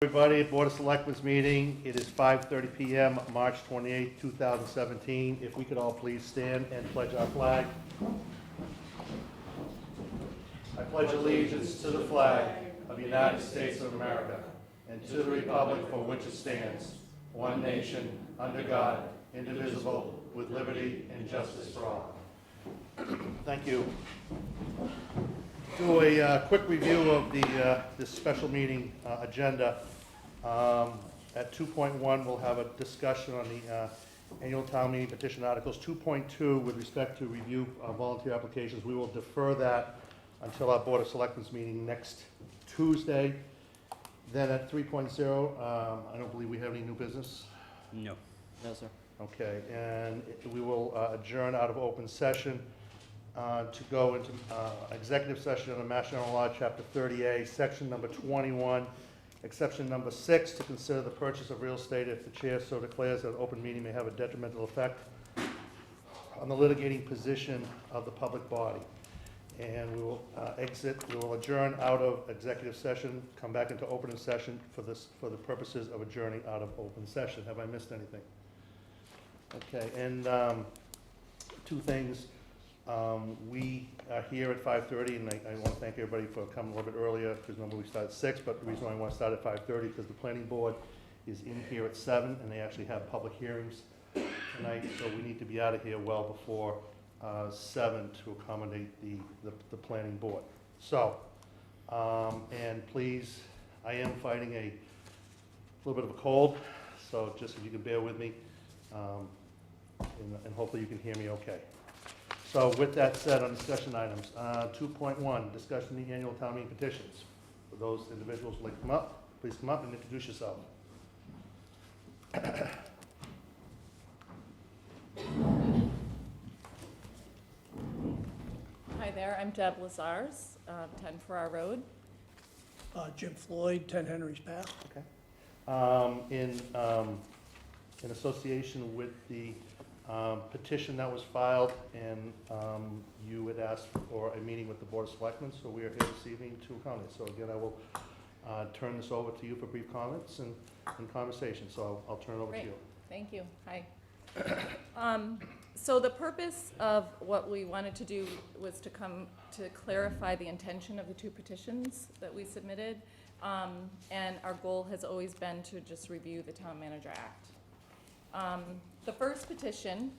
Everybody, Board of Selectmen's meeting. It is 5:30 PM, March 28, 2017. If we could all please stand and pledge our flag. I pledge allegiance to the flag of the United States of America and to the republic for which it stands, one nation, under God, indivisible, with liberty and justice for all. Thank you. Do a quick review of this special meeting agenda. At 2.1, we'll have a discussion on the annual town meeting petition articles. 2.2, with respect to review volunteer applications, we will defer that until our Board of Selectmen's meeting next Tuesday. Then at 3.0, I don't believe we have any new business. No. No, sir. Okay, and we will adjourn out of open session to go into executive session under Mass General Law, Chapter 30A, Section number 21, Exception number 6, to consider the purchase of real estate if the chair so declares that an open meeting may have a detrimental effect on the litigating position of the public body. And we will we will adjourn out of executive session, come back into open session for the purposes of adjourning out of open session. Have I missed anything? Okay, and two things. We are here at 5:30, and I want to thank everybody for coming a little bit earlier, because remember we start at 6, but the reason why I want to start at 5:30 because the planning board is in here at 7, and they actually have public hearings tonight, so we need to be out of here well before 7 to accommodate the planning board. So, and please, I am fighting a little bit of a cold, so just if you can bear with me, and hopefully you can hear me okay. So with that said, on discussion items, 2.1, discussion of the annual town meeting petitions. For those individuals who would like to come up, please come up and introduce yourself. Hi there, I'm Deb Lazars, 10 Farrar Road. Jim Floyd, 10 Henry's Path. Okay. In association with the petition that was filed, and you had asked for a meeting with the Board of Selectmen, so we are here this evening to accommodate. So again, I will turn this over to you for brief comments and conversation. So I'll turn it over to you. Thank you. Hi. So the purpose of what we wanted to do was to come to clarify the intention of the two petitions that we submitted, and our goal has always been to just review the Town Manager Act. The first petition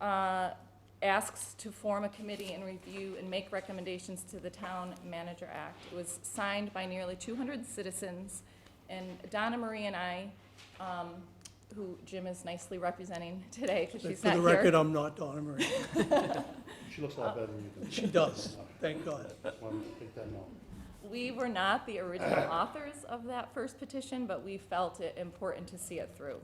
asks to form a committee and review and make recommendations to the Town Manager Act. It was signed by nearly 200 citizens, and Donna Marie and I, who Jim is nicely representing today because she's not here. For the record, I'm not Donna Marie. She looks a lot better than you do. She does, thank God. Just wanted to take that note. We were not the original authors of that first petition, but we felt it important to see it through.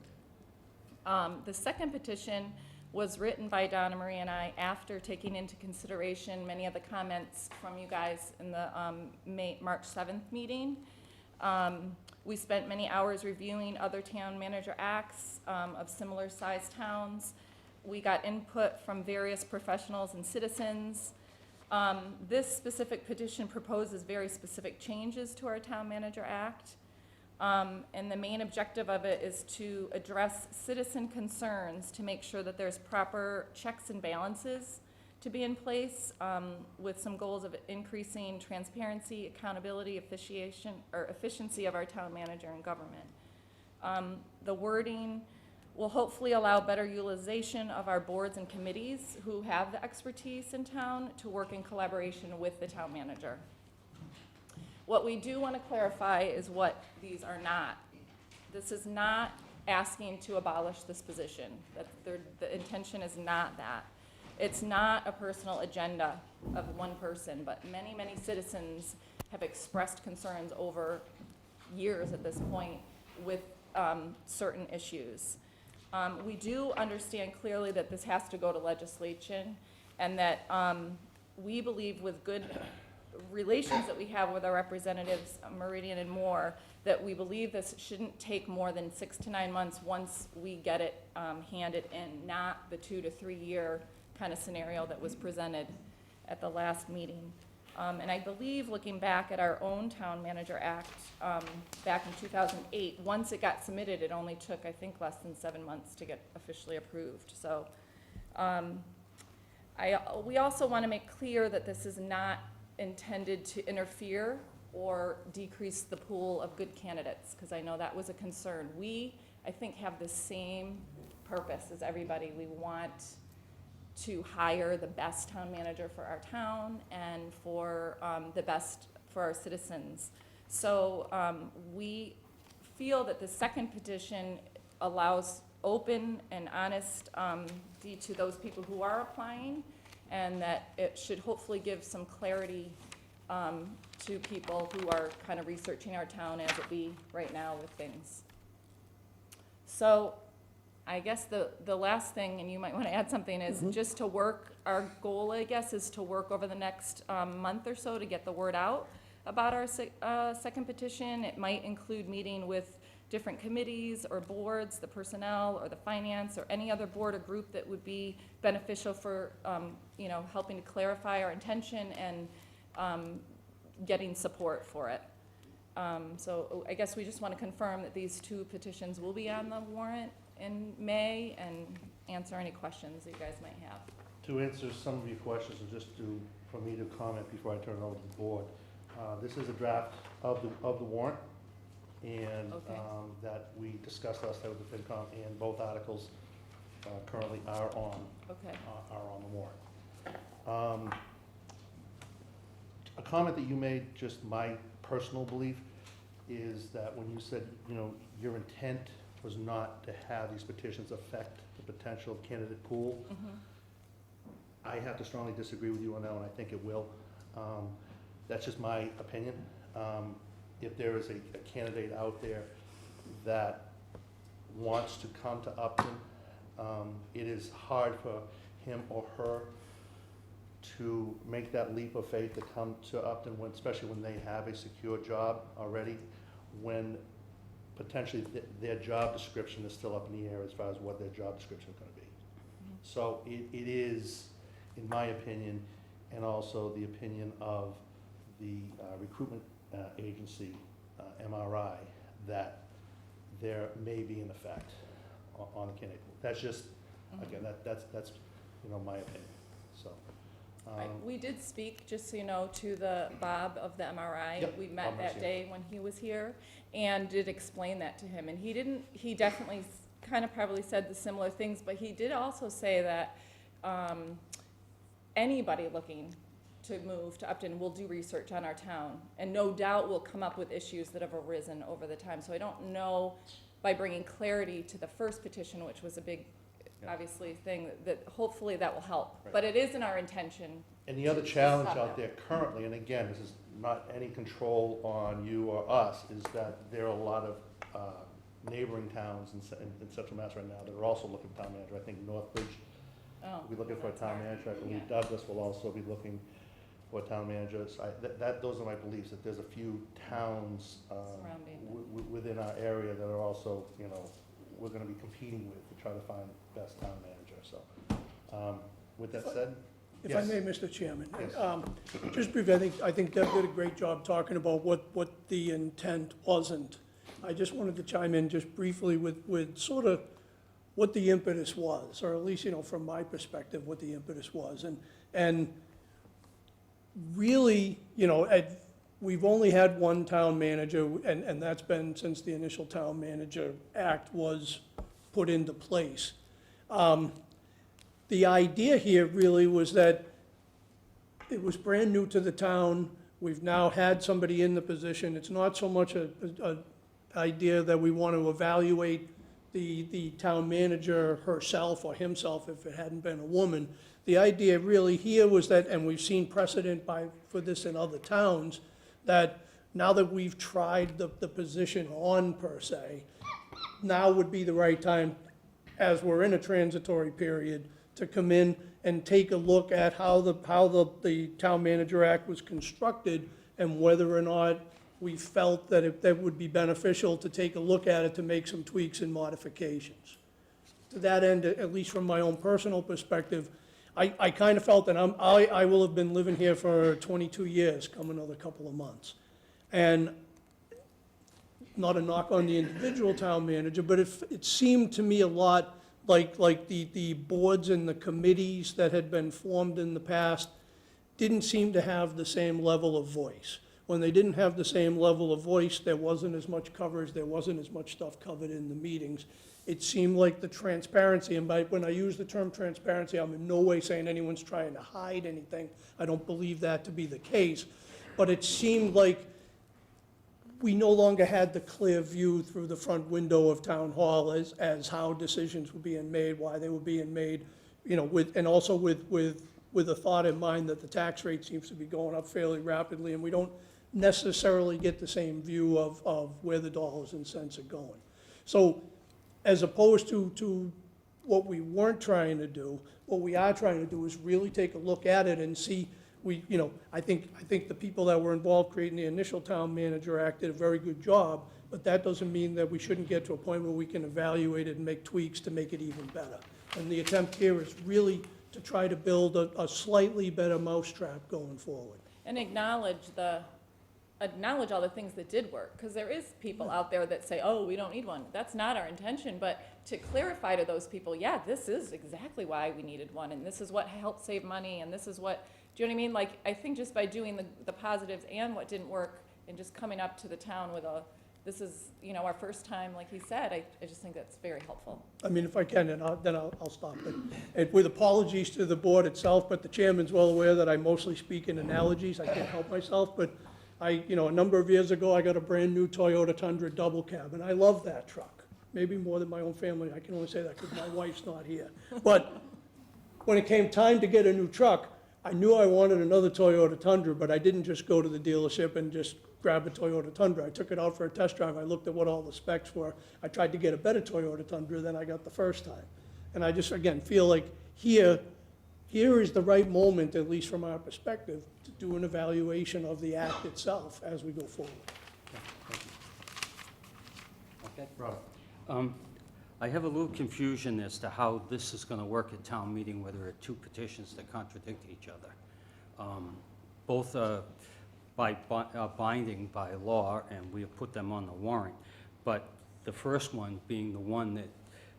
The second petition was written by Donna Marie and I after taking into consideration many of the comments from you guys in the March 7th meeting. We spent many hours reviewing other town manager acts of similar sized towns. We got input from various professionals and citizens. This specific petition proposes very specific changes to our Town Manager Act. And the main objective of it is to address citizen concerns to make sure that there's proper checks and balances to be in place, with some goals of increasing transparency, accountability, efficiency of our town manager and government. The wording will hopefully allow better utilization of our boards and committees who have the expertise in town to work in collaboration with the town manager. What we do want to clarify is what these are not. This is not asking to abolish this position. The intention is not that. It's not a personal agenda of one person, but many, many citizens have expressed concerns over years at this point with certain issues. We do understand clearly that this has to go to legislation, and that we believe with good relations that we have with our representatives, Meridian and Moore, that we believe this shouldn't take more than 6 to 9 months once we get it handed in, not the 2 to 3 year kind of scenario that was presented at the last meeting. And I believe, looking back at our own Town Manager Act, back in 2008, once it got submitted, it only took, I think, less than 7 months to get officially approved. So we also want to make clear that this is not intended to interfere or decrease the pool of good candidates, because I know that was a concern. We, I think, have the same purpose as everybody. We want to hire the best town manager for our town and for the best for our citizens. So we feel that the second petition allows open and honest to those people who are applying, and that it should hopefully give some clarity to people who are kind of researching our town as it be right now with things. So I guess the last thing, and you might want to add something, is just to work, our goal, I guess, is to work over the next month or so to get the word out about our second petition. It might include meeting with different committees or boards, the personnel or the finance or any other board or group that would be beneficial for, helping to clarify our intention and getting support for it. So I guess we just want to confirm that these two petitions will be on the warrant in May and answer any questions that you guys might have. To answer some of your questions, and just for me to comment before I turn it over to the board, this is a draft of the warrant, and Okay. that we discussed last night with the FinCom, and both articles currently are on Okay. the warrant. A comment that you made, just my personal belief, is that when you said, your intent was not to have these petitions affect the potential candidate pool, I have to strongly disagree with you on that one. I think it will. That's just my opinion. If there is a candidate out there that wants to come to Upton, it is hard for him or her to make that leap of faith to come to Upton, especially when they have a secure job already, when potentially their job description is still up in the air as far as what their job description is going to be. So it is, in my opinion, and also the opinion of the recruitment agency, MRI, that there may be an effect on the candidate pool. That's just, again, that's my opinion, so. Right. We did speak, just so you know, to the Bob of the MRI. Yep, We Bob met was that here. day when he was here and did explain that to him. And he definitely kind of probably said the similar things, but he did also say that anybody looking to move to Upton will do research on our town, and no doubt will come up with issues that have arisen over the time. So I don't know, by bringing clarity to the first petition, which was a big, obviously, thing, that hopefully that will help. Right. But it isn't our intention. And the other challenge out there currently, and again, this is not any control on you or us, is that there are a lot of neighboring towns in Central Mass right now that are also looking for town manager. I think Northbridge Oh, will be looking for a that's town hard. manager. I believe Yeah. Douglas will also be looking for a town manager. So those are my beliefs, that there's a few towns Surrounding within our area that are also, we're gonna be competing with to try to find the best town manager, so. With that said, If I yes. may, Mr. Chairman. Yes. Just briefly, I think Deb did a great job talking about what the intent wasn't. I just wanted to chime in just briefly with sort of what the impetus was, or at least, from my perspective, what the impetus was. And really, we've only had one town manager, and that's been since the initial Town Manager Act was put into place. The idea here really was that it was brand new to the town. We've now had somebody in the position. It's not so much a idea that we want to evaluate the town manager herself or himself if it hadn't been a woman. The idea really here was that, and we've seen precedent for this in other towns, that now that we've tried the position on per se, now would be the right time, as we're in a transitory period, to come in and take a look at how the Town Manager Act was constructed and whether or not we felt that that would be beneficial to take a look at it to make some tweaks and modifications. To that end, at least from my own personal perspective, I kind of felt that I will have been living here for 22 years, come another couple of months. And not a knock on the individual town manager, but it seemed to me a lot like the boards and the committees that had been formed in the past didn't seem to have the same level of voice. When they didn't have the same level of voice, there wasn't as much coverage, there wasn't as much stuff covered in the meetings. It seemed like the transparency, and when I use the term transparency, I'm in no way saying anyone's trying to hide anything. I don't believe that to be the case. But it seemed like we no longer had the clear view through the front window of town hall as how decisions were being made, why they were being made, you know, and also with a thought in mind that the tax rate seems to be going up fairly rapidly, and we don't necessarily get the same view of where the dollars and cents are going. So as opposed to what we weren't trying to do, what we are trying to do is really take a look at it and see. I think the people that were involved creating the initial town manager act did a very good job, but that doesn't mean that we shouldn't get to a point where we can evaluate it and make tweaks to make it even better. And the attempt here is really to try to build a slightly better mousetrap going forward. And acknowledge all the things that did work, because there is people out there that say, oh, we don't need one. That's not our intention, but to clarify to those people, yeah, this is exactly why we needed one, and this is what helped save money, and this is what, do you know what I mean? Like, I think just by doing the positives and what didn't work, and just coming up to the town with this is, you know, our first time, like he said, I just think that's very helpful. I mean, if I can, then I'll stop. And with apologies to the board itself, but the chairman's well aware that I mostly speak in analogies. I can't help myself, but a number of years ago, I got a brand-new Toyota Tundra double cab, and I love that truck. Maybe more than my own family. I can only say that because my wife's not here. But when it came time to get a new truck, I knew I wanted another Toyota Tundra, but I didn't just go to the dealership and just grab a Toyota Tundra. I took it out for a test drive. I looked at what all the specs were. I tried to get a better Toyota Tundra than I got the first time. And I just, again, feel like here is the right moment, at least from our perspective, to do an evaluation of the act itself as we go forward. Okay. Rob? I have a little confusion as to how this is going to work at town meeting, where there are two petitions that contradict each other. Both binding by law, and we have put them on the warrant. But the first one being the one that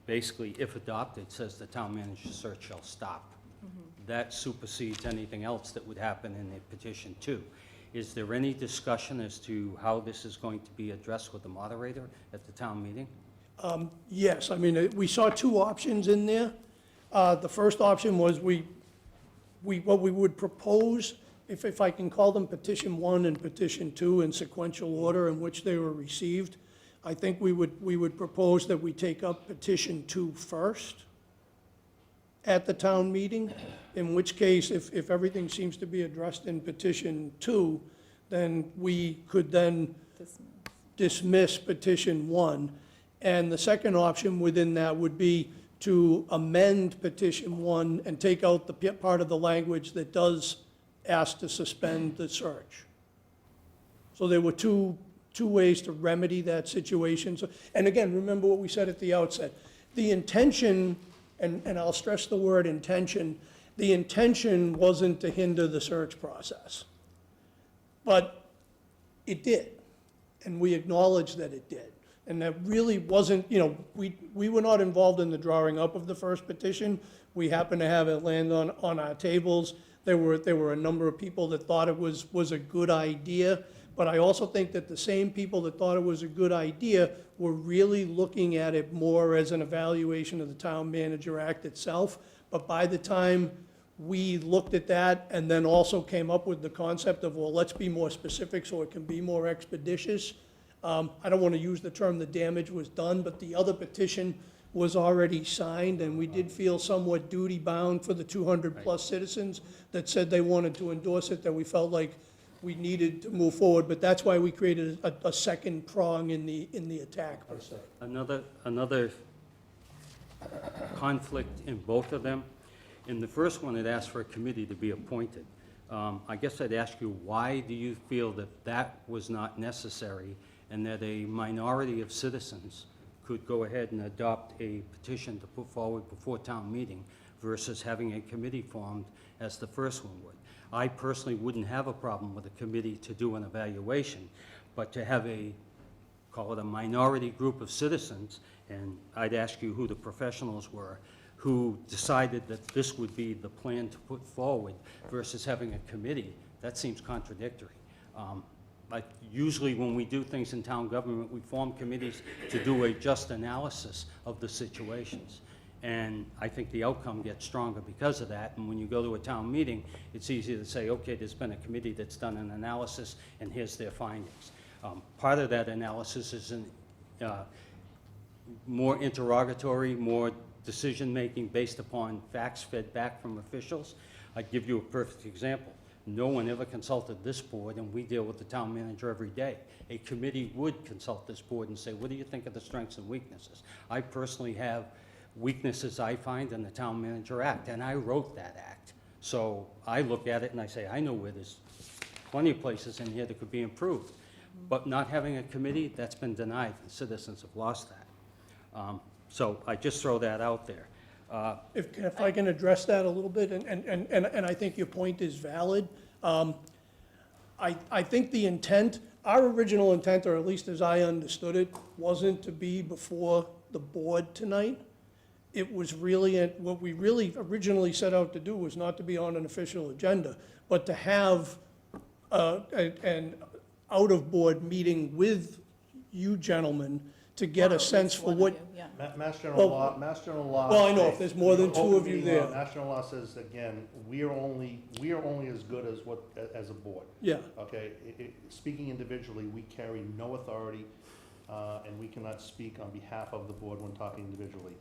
basically, if adopted, says the town manager search shall stop. That supersedes anything else that would happen in the petition too. Is there any discussion as to how this is going to be addressed with the moderator at the town meeting? Yes, I mean, we saw two options in there. The first option was what we would propose, if I can call them petition 1 and petition 2 in sequential order in which they were received. I think we would propose that we take up petition 2 first at the town meeting, in which case, if everything seems to be addressed in petition 2, then we could then dismiss petition 1. And the second option within that would be to amend petition 1 and take out the part of the language that does ask to suspend the search. So there were two ways to remedy that situation. So, and again, remember what we said at the outset. The intention, and I'll stress the word intention, the intention wasn't to hinder the search process. But it did, and we acknowledge that it did. And that really wasn't, we were not involved in the drawing up of the first petition. We happened to have it land on our tables. There were a number of people that thought it was a good idea, but I also think that the same people that thought it was a good idea were really looking at it more as an evaluation of the Town Manager Act itself. But by the time we looked at that and then also came up with the concept of, well, let's be more specific so it can be more expeditious, I don't want to use the term the damage was done, but the other petition was already signed, and we did feel somewhat duty-bound for the 200-plus citizens that said they wanted to endorse it, that we felt like we needed to move forward. But that's why we created a second prong in the attack, per se. Another conflict in both of them. In the first one, it asked for a committee to be appointed. I guess I'd ask you, why do you feel that was not necessary, and that a minority of citizens could go ahead and adopt a petition to put forward before town meeting versus having a committee formed as the first one would. I personally wouldn't have a problem with a committee to do an evaluation, but to have call it a minority group of citizens, and I'd ask you who the professionals were, who decided that this would be the plan to put forward versus having a committee, that seems contradictory. Like usually when we do things in town government, we form committees to do a just analysis of the situations. And I think the outcome gets stronger because of that. And when you go to a town meeting, it's easier to say, okay, there's been a committee that's done an analysis and here's their findings. Part of that analysis is more interrogatory, more decision-making based upon facts fed back from officials. I'd give you a perfect example. No one ever consulted this board, and we deal with the town manager every day. A committee would consult this board and say, what do you think of the strengths and weaknesses? I personally have weaknesses I find in the Town Manager Act, and I wrote that act. So I look at it and I say, I know where there's plenty of places in here that could be improved. But not having a committee, that's been denied. The citizens have lost that. So I just throw that out there. If I can address that a little bit, and I think your point is valid. I think the intent, our original intent, or at least as I understood it, wasn't to be before the board tonight. It was really, what we really originally set out to do was not to be on an official agenda, but to have an out-of-board meeting with you gentlemen to get a sense for what. Yeah. Mass General Well- Law. Well, I know, if states, there's more than two open of you meeting law, there. Mass General Law says, again, we are only as good as a board. Yeah, Okay, speaking individually, we carry no authority, and we cannot speak on behalf of the board when talking individually.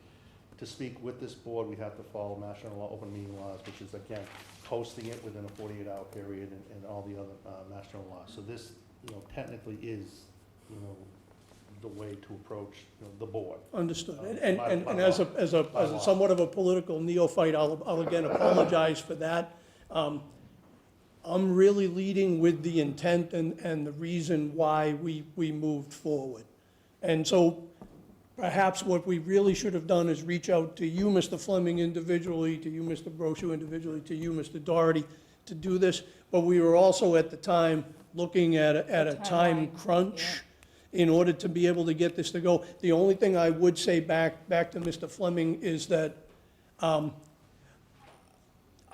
To speak with this board, we have to follow Mass General Law, open meeting laws, which is, again, posting it within a 48-hour period and all the other Mass General laws. So this, technically is, the way to approach, the board. understood. By And as a somewhat of a political neophyte, I'll again apologize for that. I'm really leading with the intent and the reason why we moved forward. And so perhaps what we really should have done is reach out to you, Mr. Fleming, individually, to you, Mr. Brochu, individually, to you, Mr. Doherty, to do this. But we were also at the time looking at a time timeline, crunch in order to be able to get this to go. The only thing I would say back to Mr. Fleming is that I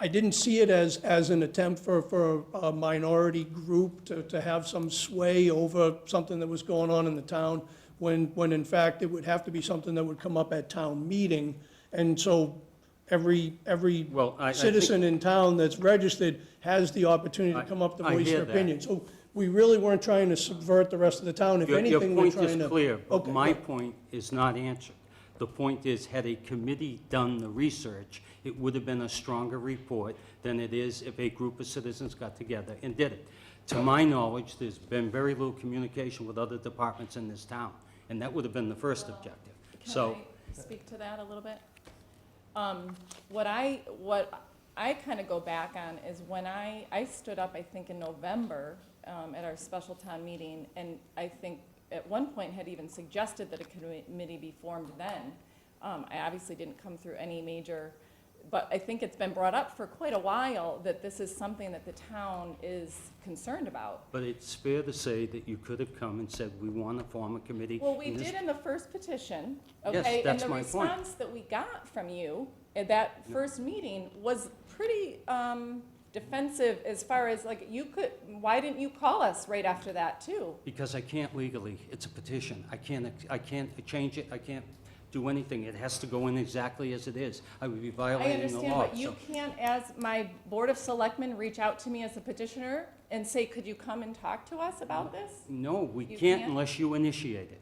didn't see it as an attempt for a minority group to have some sway over something that was going on in the town, when in fact it would have to be something that would come up at town meeting. And so every Well, I citizen in town that's registered has the opportunity to come up to I voice hear their that. opinion. So we really weren't trying to subvert the rest of the town. If Your anything, we're point trying is to. clear, but Okay, my yeah. point is not answered. The point is, had a committee done the research, it would have been a stronger report than it is if a group of citizens got together and did it. To my knowledge, there's been very little communication with other departments in this town, and that would have been the first objective. So, Can I speak to that a little bit? What I kind of go back on is when I stood up, I think in November, at our special town meeting, and I think at one point had even suggested that a committee be formed then. I obviously didn't come through any major, but I think it's been brought up for quite a while that this is something that the town is concerned about. but it's fair to say that you could have come and said, we want to form a committee. Well, we and this- did in the first petition, Yes, okay? that's And my the point. response that we got from you at that first meeting was pretty defensive as far as, like, why didn't you call us right after that, too? Because I can't legally, it's a petition. I can't change it, I can't do anything. It has to go in exactly as it is. I would be I violating the understand, law. but you So- can't, as my Board of Selectmen, reach out to me as a petitioner and say, could you come and talk to us about this? No, we You can't can't? unless you initiate it.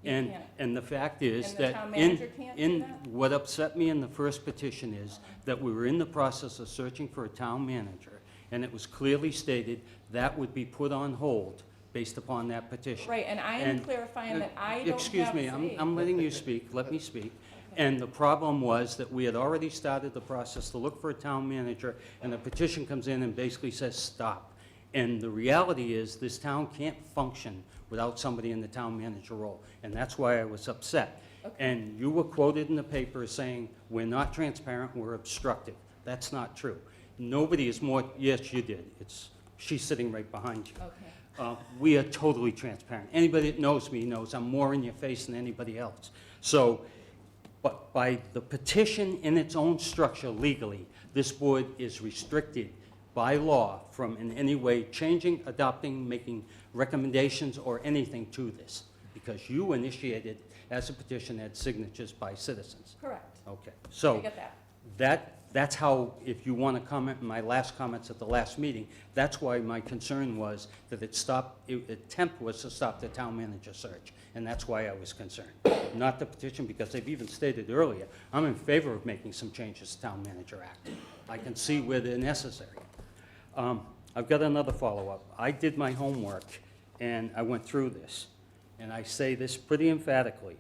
You And, can't. and the fact is And the that town in, manager can't do in, that? what upset me in the first petition is that we were in the process of searching for a town manager, and it was clearly stated that would be put on hold based upon that petition. Right, and I am And- clarifying that I don't have Excuse me, say. I'm letting you speak, let me speak. And the problem was that we had already started the process to look for a town manager, and the petition comes in and basically says, stop. And the reality is, this town can't function without somebody in the town manager role, and that's why I was upset. Okay. And you were quoted in the paper as saying, we're not transparent, we're obstructive. That's not true. Nobody is more, yes, you did. She's sitting right behind you. Okay. We are totally transparent. Anybody that knows me knows I'm more in your face than anybody else. So, but by the petition in its own structure legally, this board is restricted by law from in any way changing, adopting, making recommendations or anything to this, because you initiated as a petition had signatures by citizens. Correct. Okay, I so get that. that's how, if you want to comment, my last comments at the last meeting, that's why my concern was that attempt was to stop the town manager search, and that's why I was concerned. Not the petition, because they've even stated earlier, I'm in favor of making some changes to Town Manager Act. I can see where they're necessary. I've got another follow-up. I did my homework, and I went through this, and I say this pretty emphatically.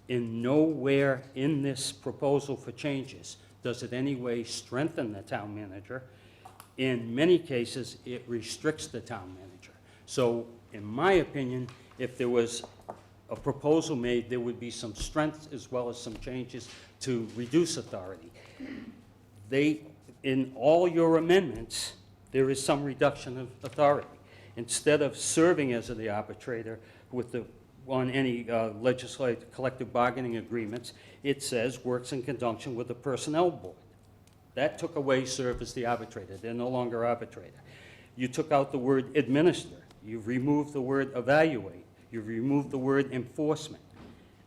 In nowhere in this proposal for changes does it any way strengthen the town manager. In many cases, it restricts the town manager. So, in my opinion, if there was a proposal made, there would be some strength as well as some changes to reduce authority. In all your amendments, there is some reduction of authority. Instead of serving as the arbitrator on any legislative collective bargaining agreements, it says works in conjunction with the personnel board. That took away serve as the arbitrator. They're no longer arbitrator. You took out the word administer. You've removed the word evaluate. You've removed the word enforcement.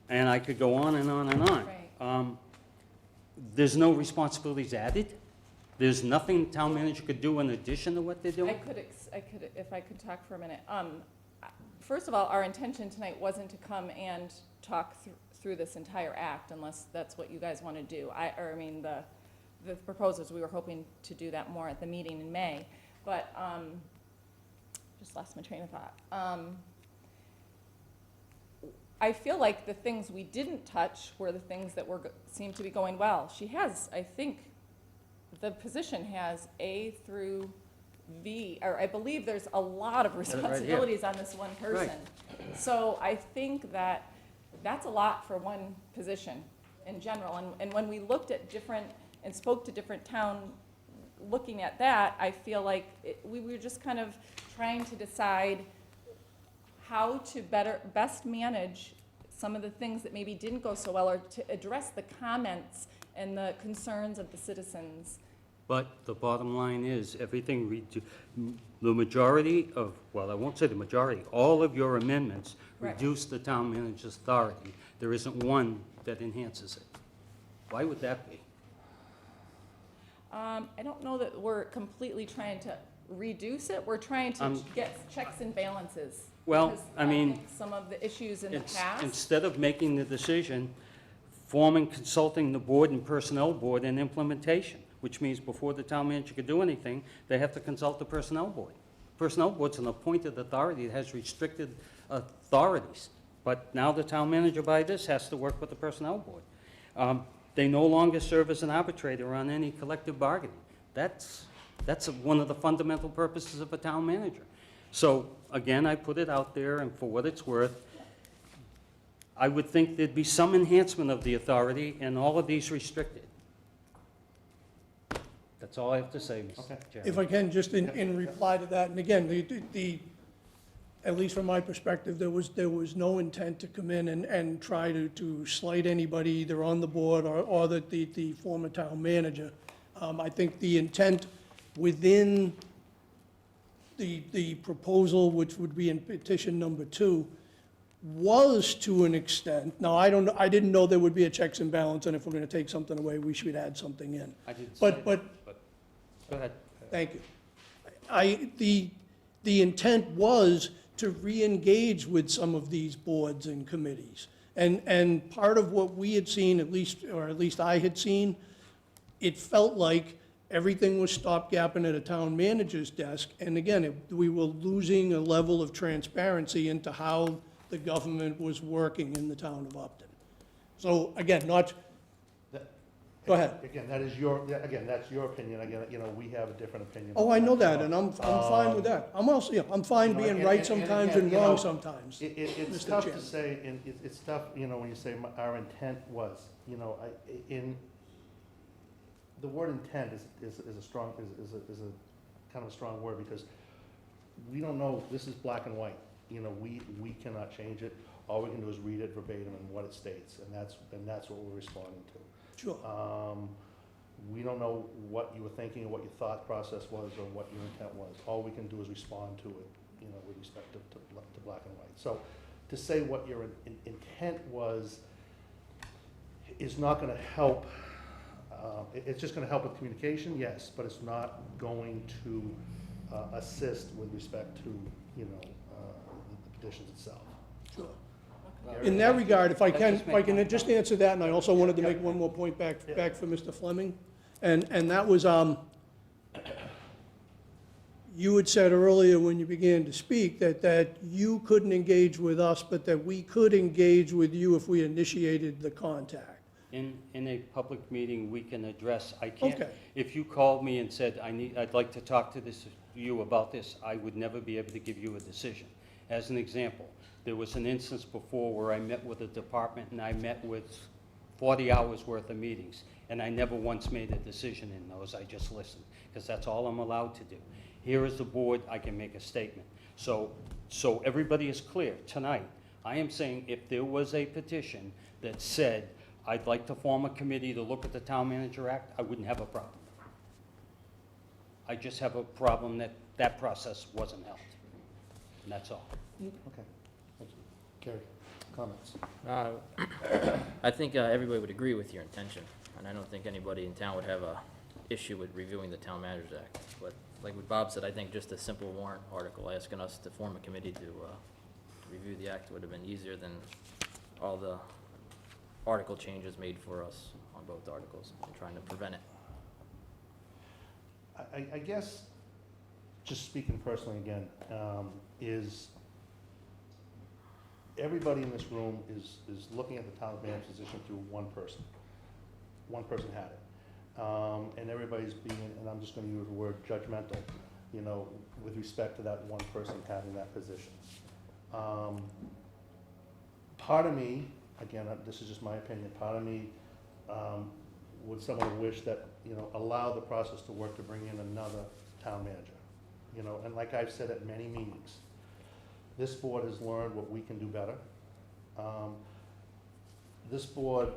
And I could go on and on and on. Right. There's no responsibilities added. There's nothing the town manager could do in addition to what they're doing. If I could talk for a minute. First of all, our intention tonight wasn't to come and talk through this entire act, unless that's what you guys want to do. The proposals, we were hoping to do that more at the meeting in May, but just lost my train of thought. I feel like the things we didn't touch were the things that seem to be going well. She has, I think, the position has A through V, or I believe there's a lot of responsibilities on this one person. So I think that's a lot for one position in general. And when we looked at and spoke to different town, looking at that, I feel like we were just kind of trying to decide how to best manage some of the things that maybe didn't go so well, or to address the comments and the concerns of the citizens. But the bottom line is, the majority of, well, I won't say the majority, all of your amendments Right. reduce the town manager's authority. There isn't one that enhances it. Why would that be? I don't know that we're completely trying to reduce it. We're trying to get checks and balances. Well, because I mean, think some of the issues in the past. Instead of making the decision, consulting the board and personnel board in implementation, which means before the town manager could do anything, they have to consult the personnel board. Personnel board's an appointed authority that has restricted authorities. But now the town manager by this has to work with the personnel board. They no longer serve as an arbitrator on any collective bargaining. That's one of the fundamental purposes of a town manager. So, again, I put it out there, and for what it's worth, I would think there'd be some enhancement of the authority and all of these restricted. That's all I have to say, Mr. Chairman. If I can, just in reply to that, and again, at least from my perspective, there was no intent to come in and try to slight anybody either on the board or the former town manager. I think the intent within the proposal, which would be in petition number 2, was to an extent, now I didn't know there would be a checks and balance, and if we're gonna take something away, we should add something in. I didn't say that, But go ahead. thank you. The intent was to re-engage with some of these boards and committees. And part of what we had seen, at least I had seen, it felt like everything was stopgapping at a town manager's desk. And again, we were losing a level of transparency into how the government was working in the town of Upton. So again, Go ahead. Again, that is your, yeah, again, that's your opinion. Again, you know, we have a different opinion. Oh, I know that, and I'm fine with that. I'm also, yeah, I'm fine You know, being and- right and sometimes again, and you wrong know, sometimes. It's Mr. tough to Chairman. say, and it's tough, you know, when you say our intent was, you know, the word intent is a strong, is a kind of a strong word, because we don't know, this is black and white. You know, we cannot change it. All we can do is read it verbatim and what it states, and that's what we're responding to. Sure. We don't know what you were thinking, or what your thought process was, or what your intent was. All we can do is respond to it, you know, with respect to black and white. So to say what your intent was is not gonna help. It's just gonna help with communication, yes, but it's not going to assist with respect to, you know, the petitions itself. Sure. Well, In that regard, if I let's can, just if I make can one just comment. answer that, and I also wanted to Yeah. make one more point back Yeah. for Mr. Fleming. And that was, you had said earlier when you began to speak that you couldn't engage with us, but that we could engage with you if we initiated the contact. In a public meeting, we can address, I can't, Okay. if you called me and said, I'd like to talk to you about this, I would never be able to give you a decision. As an example, there was an instance before where I met with a department, and I met with 40 hours worth of meetings, and I never once made a decision in those, I just listened, because that's all I'm allowed to do. Here is the board, I can make a statement. So everybody is clear, tonight, I am saying if there was a petition that said, I'd like to form a committee to look at the Town Manager Act, I wouldn't have a problem. I just have a problem that that process wasn't held, and that's all. Okay, thank you. Gary, comments? I think everybody would agree with your intention, and I don't think anybody in town would have a issue with reviewing the Town Managers Act. But like what Bob said, I think just a simple warrant article asking us to form a committee to review the act would have been easier than all the article changes made for us on both articles and trying to prevent it. I guess, just speaking personally again, is everybody in this room is looking at the town manager's position through one person. One person had it. And everybody's being, and I'm just gonna use the word judgmental, you know, with respect to that one person having that position. Part of me, again, this is just my opinion, part of me would someone wish that, you know, allow the process to work to bring in another town manager. You know, and like I've said at many meetings, this board has learned what we can do better. This board,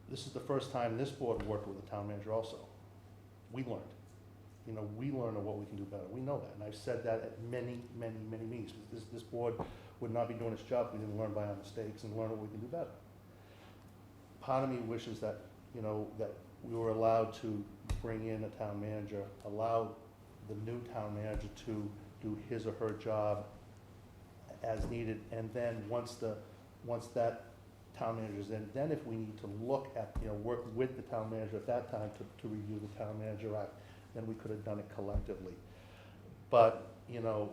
this is the first time this board worked with a town manager also. We learned. You know, we learned what we can do better. We know that, and I've said that at many, many, many meetings. This board would not be doing its job if we didn't learn by our mistakes and learn what we can do better. Part of me wishes that, you know, that we were allowed to bring in a town manager, allow the new town manager to do his or her job as needed, and then once that town manager's in, then if we need to look at, you know, work with the town manager at that time to review the Town Manager Act, then we could have done it collectively. But, you know,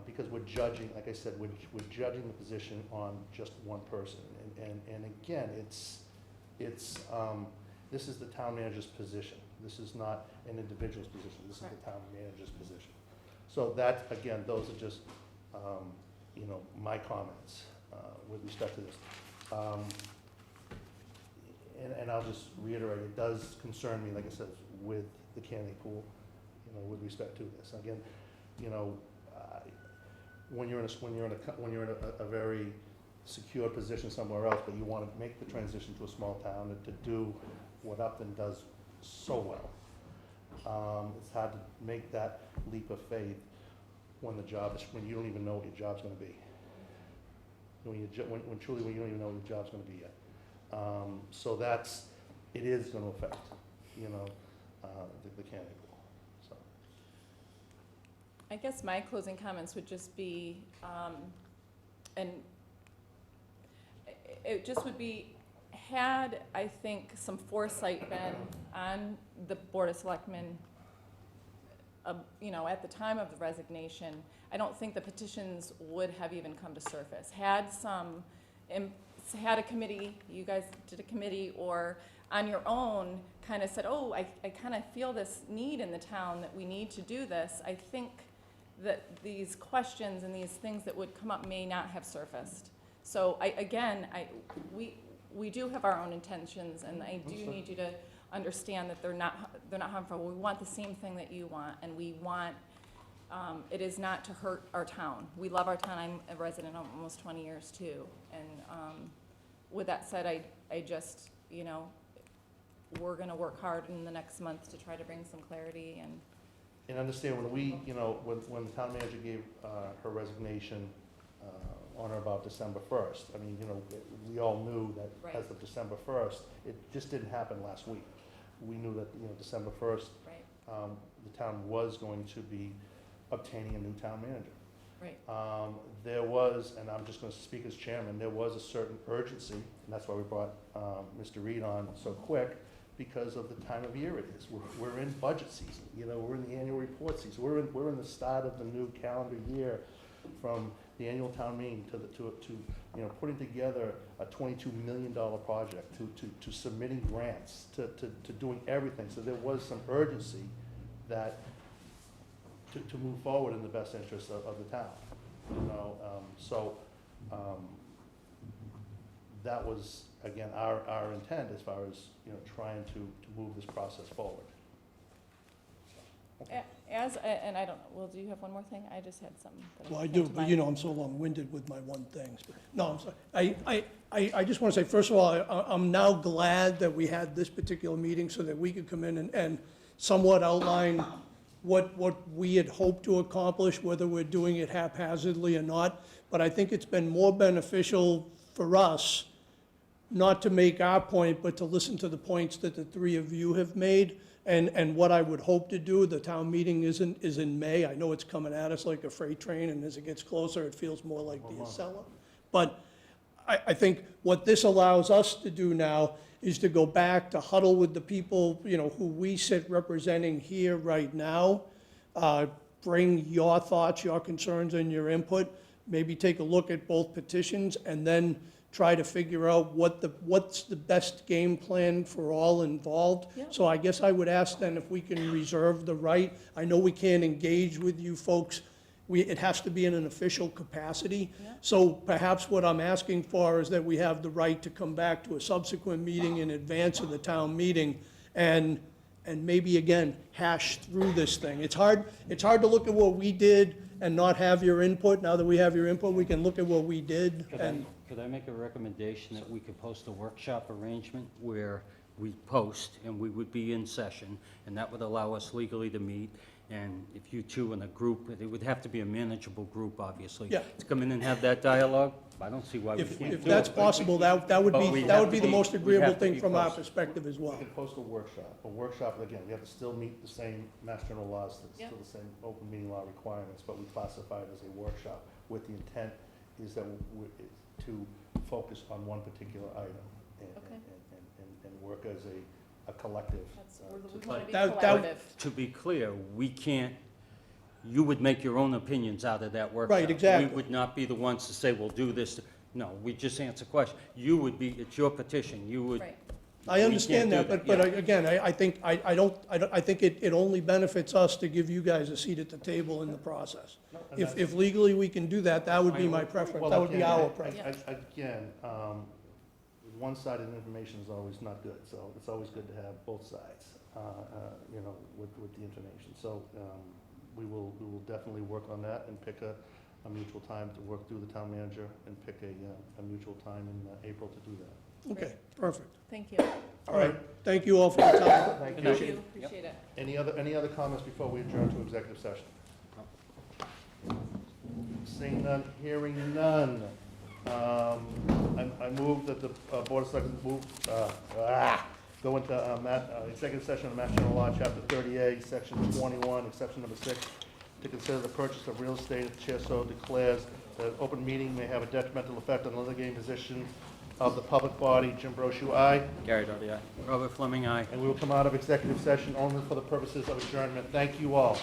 because we're judging, like I said, we're judging the position on just one person. And again, this is the town manager's position. This is not an individual's position. This is the town manager's position. So that, again, those are just, you know, my comments with respect to this. And I'll just reiterate, it does concern me, like I said, with the candidate pool, you know, with respect to this. Again, you know, when you're in a very secure position somewhere else, but you want to make the transition to a small town and to do what Upton does so well, it's hard to make that leap of faith when when you don't even know what your job's going to be. When truly when you don't even know what your job's going to be yet. So it is going to affect, you know, the candidate pool, so. I guess my closing comments would just be, and it just would be, had, I think, some foresight been on the Board of Selectmen, you know, at the time of the resignation, I don't think the petitions would have even come to surface. Had a committee, you guys did a committee, or on your own kind of said, oh, I kind of feel this need in the town that we need to do this, I think that these questions and these things that would come up may not have surfaced. So we do have our own intentions, and I do need you to understand that they're not harmful. We want the same thing that you want, and we want, it is not to hurt our town. We love our town. I'm a resident of almost 20 years too. And with that said, I just, you know, we're gonna work hard in the next month to try to bring some clarity And understand, when we, you know, when the town manager gave her resignation on or about December 1st, I mean, you know, we all knew that Right. as of December 1st, it just didn't happen last week. We knew that, you know, December 1st, right, the town was going to be obtaining a new town manager. right, There was, and I'm just gonna speak as chairman, there was a certain urgency, and that's why we brought Mr. Reed on so quick, because of the time of year it is. We're in budget season, you know, we're in the annual report season, we're in the start of the new calendar year, from the annual town meeting to you know, putting together a $22 million project, to submitting grants, to doing everything. So there was some urgency that, to move forward in the best interest of the town, you know, that was, again, our intent as far as, you know, trying to move this process forward. and I don't know, well, do you have one more thing? I just had something. that Well, I came do, to but mind. you know, I'm so long-winded with my one thing. No, I'm sorry. I just want to say, first of all, I'm now glad that we had this particular meeting so that we could come in and somewhat outline what we had hoped to accomplish, whether we're doing it haphazardly or not. But I think it's been more beneficial for us not to make our point, but to listen to the points that the three of you have made. And what I would hope to do, the town meeting is in May. I know it's coming at us like a freight train, and as it gets closer, it feels more like the Acela. But I think what this allows us to do now is to go back, to huddle with the people, you know, who we sit representing here right now, bring your thoughts, your concerns, and your input, maybe take a look at both petitions, and then try to figure out what's the best game plan for all involved. Yeah. So I guess I would ask then if we can reserve the right. I know we can't engage with you folks. It has to be in an official capacity. Yeah. So perhaps what I'm asking for is that we have the right to come back to a subsequent meeting in advance of the town meeting and maybe again hash through this thing. It's hard to look at what we did and not have your input. Now that we have your input, we can look at what we did and. Could I make a recommendation that we could post a workshop arrangement where we post and we would be in session, and that would allow us legally to meet, and if you two in a group, it would have to be a manageable group, obviously. Yeah. To come in and have that dialogue, I don't see why we can't do it. If that's possible, that would But we be, have to the be- most we agreeable have to thing be from our posted. perspective as We well. can post a workshop, again, we have to still meet the same Mass General laws, Yeah. still the same open meeting law requirements, but we classify it as a workshop, with the intent is that to focus on one particular item, Okay. and work as a collective. We want to be That- collaborative. To be clear, we can't, you would make your own opinions out of that workshop. Right, exactly. We would not be the ones to say, we'll do this. No, we just answer questions. You would be, it's your petition, you would. Right, I we understand can't that, do but yeah. again, I think, I think it only benefits us to give you guys a seat at the table in the process. And If legally we can do that, that would be my preference, that would be our preference. Again, one-sided information is always not good, so it's always good to have both sides, you know, with the information. So we will definitely work on that and pick a mutual time to work through the town manager and pick a mutual time in April to do that. Okay, perfect. thank you. All right, thank you all for your time. Thank Good you. night. Thank you, appreciate it. Any other comments before we adjourn to executive session? Seeing none, hearing none. I move that the Board of Selectmen go into executive session of Mass General Law, Chapter 38, Section 21, Exception number 6, to consider the purchase of real estate. The chair so declares that an open meeting may have a detrimental effect on the litigating position of the public body. Jim Brochu, aye. Gary Darby, aye. Robert Fleming, aye. And we will come out of executive session only for the purposes of adjournment. Thank you all.